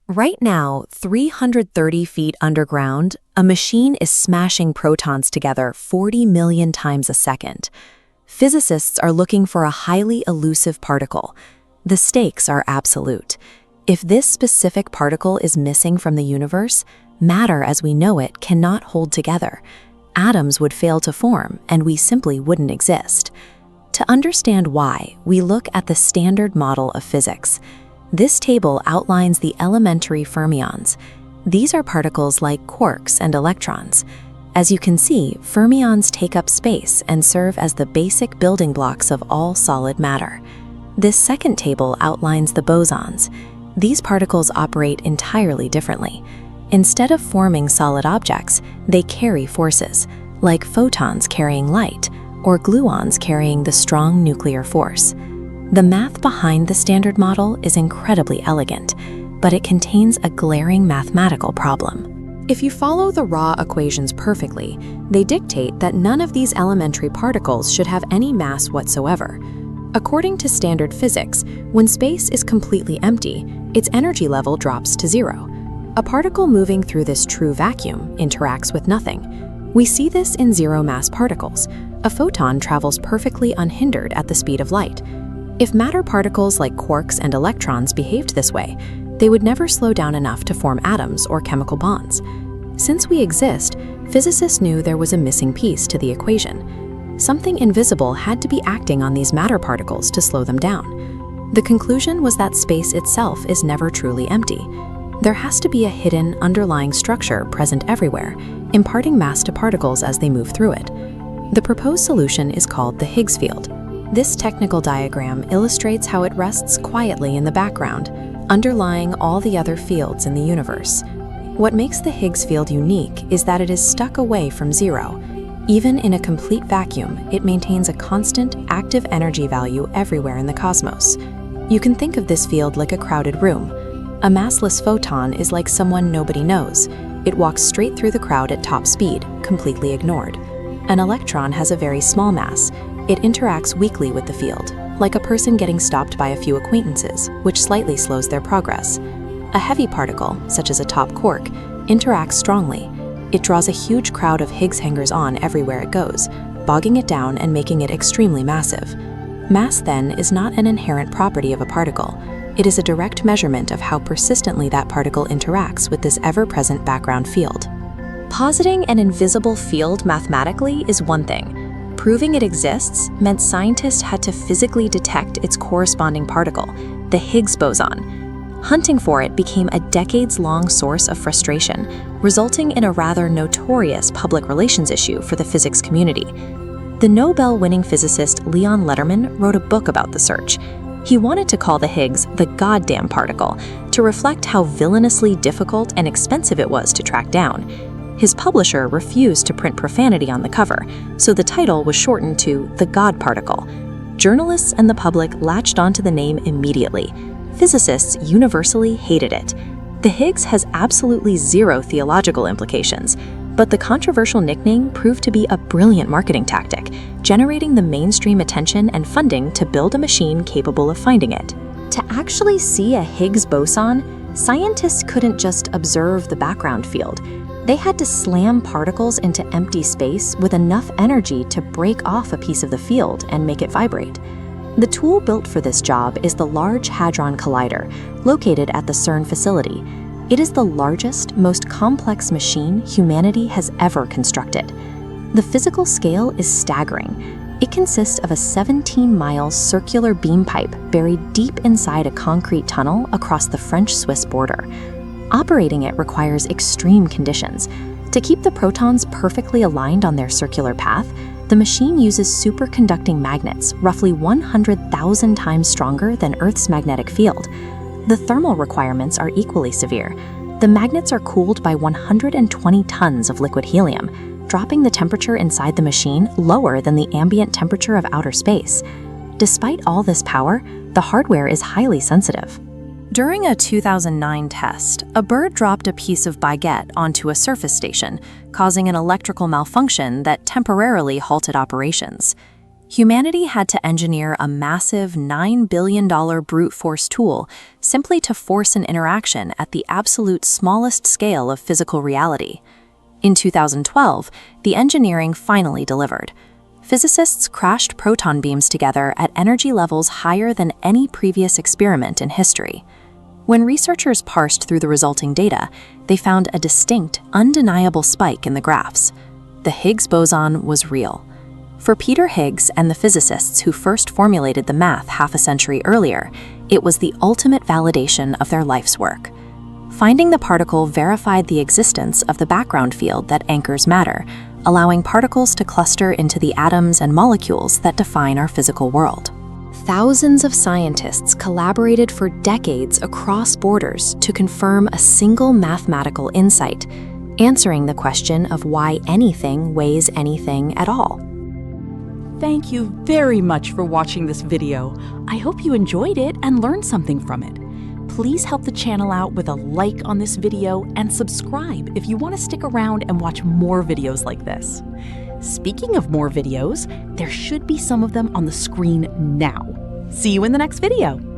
Right now, 330 feet underground, a machine is smashing protons together 40 million times a second. Physicists are looking for a highly elusive particle. The stakes are absolute. If this specific particle is missing from the universe, matter as we know it cannot hold together. Atoms would fail to form, and we simply wouldn't exist. To understand why, we look at the standard model of physics. This table outlines the elementary fermions. These are particles like quarks and electrons. As you can see, fermions take up space and serve as the basic building blocks of all solid matter. This second table outlines the bosons. These particles operate entirely differently. Instead of forming solid objects, they carry forces, like photons carrying light, or gluons carrying the strong nuclear force. The math behind the standard model is incredibly elegant, but it contains a glaring mathematical problem. If you follow the raw equations perfectly, they dictate that none of these elementary particles should have any mass whatsoever. According to standard physics, when space is completely empty, its energy level drops to zero. A particle moving through this true vacuum interacts with nothing. We see this in zero-mass particles. A photon travels perfectly unhindered at the speed of light. If matter particles like quarks and electrons behaved this way, they would never slow down enough to form atoms or chemical bonds. Since we exist, physicists knew there was a missing piece to the equation. Something invisible had to be acting on these matter particles to slow them down. The conclusion was that space itself is never truly empty. There has to be a hidden, underlying structure present everywhere, imparting mass to particles as they move through it. The proposed solution is called the Higgs field. This technical diagram illustrates how it rests quietly in the background, underlying all the other fields in the universe. What makes the Higgs field unique is that it is stuck away from zero. Even in a complete vacuum, it maintains a constant, active energy value everywhere in the cosmos. You can think of this field like a crowded room. A massless photon is like someone nobody knows. It walks straight through the crowd at top speed, completely ignored. An electron has a very small mass. It interacts weakly with the field, like a person getting stopped by a few acquaintances, which slightly slows their progress. A heavy particle, such as a top quark, interacts strongly. It draws a huge crowd of Higgs hangers-on everywhere it goes, bogging it down and making it extremely massive. Mass, then, is not an inherent property of a particle. It is a direct measurement of how persistently that particle interacts with this ever-present background field. Positing an invisible field mathematically is one thing. Proving it exists meant scientists had to physically detect its corresponding particle, the Higgs boson. Hunting for it became a decades-long source of frustration, resulting in a rather notorious public relations issue for the physics community. The Nobel-winning physicist Leon Lederman wrote a book about the search. He wanted to call the Higgs the goddamn particle, to reflect how villainously difficult and expensive it was to track down. His publisher refused to print profanity on the cover, so the title was shortened to The God Particle. Journalists and the public latched onto the name immediately. Physicists universally hated it. The Higgs has absolutely zero theological implications, but the controversial nickname proved to be a brilliant marketing tactic, generating the mainstream attention and funding to build a machine capable of finding it. To actually see a Higgs boson, scientists couldn't just observe the background field. They had to slam particles into empty space with enough energy to break off a piece of the field and make it vibrate. The tool built for this job is the Large Hadron Collider, located at the CERN facility. It is the largest, most complex machine humanity has ever constructed. The physical scale is staggering. It consists of a 17-mile circular beam pipe buried deep inside a concrete tunnel across the French-Swiss border. Operating it requires extreme conditions. To keep the protons perfectly aligned on their circular path, the machine uses superconducting magnets roughly 100,000 times stronger than Earth's magnetic field. The thermal requirements are equally severe. The magnets are cooled by 120 tons of liquid helium, dropping the temperature inside the machine lower than the ambient temperature of outer space. Despite all this power, the hardware is highly sensitive. During a 2009 test, a bird dropped a piece of baguette onto a surface station, causing an electrical malfunction that temporarily halted operations. Humanity had to engineer a massive $9 billion brute force tool simply to force an interaction at the absolute smallest scale of physical reality. In 2012, the engineering finally delivered. Physicists crashed proton beams together at energy levels higher than any previous experiment in history. When researchers parsed through the resulting data, they found a distinct, undeniable spike in the graphs. The Higgs boson was real. For Peter Higgs and the physicists who first formulated the math half a century earlier, it was the ultimate validation of their life's work. Finding the particle verified the existence of the background field that anchors matter, allowing particles to cluster into the atoms and molecules that define our physical world. Thousands of scientists collaborated for decades across borders to confirm a single mathematical insight, answering the question of why anything weighs anything at all. Thank you very much for watching this video. I hope you enjoyed it and learned something from it. Please help the channel out with a like on this video and subscribe if you want to stick around and watch more videos like this. Speaking of more videos, there should be some of them on the screen now. See you in the next video.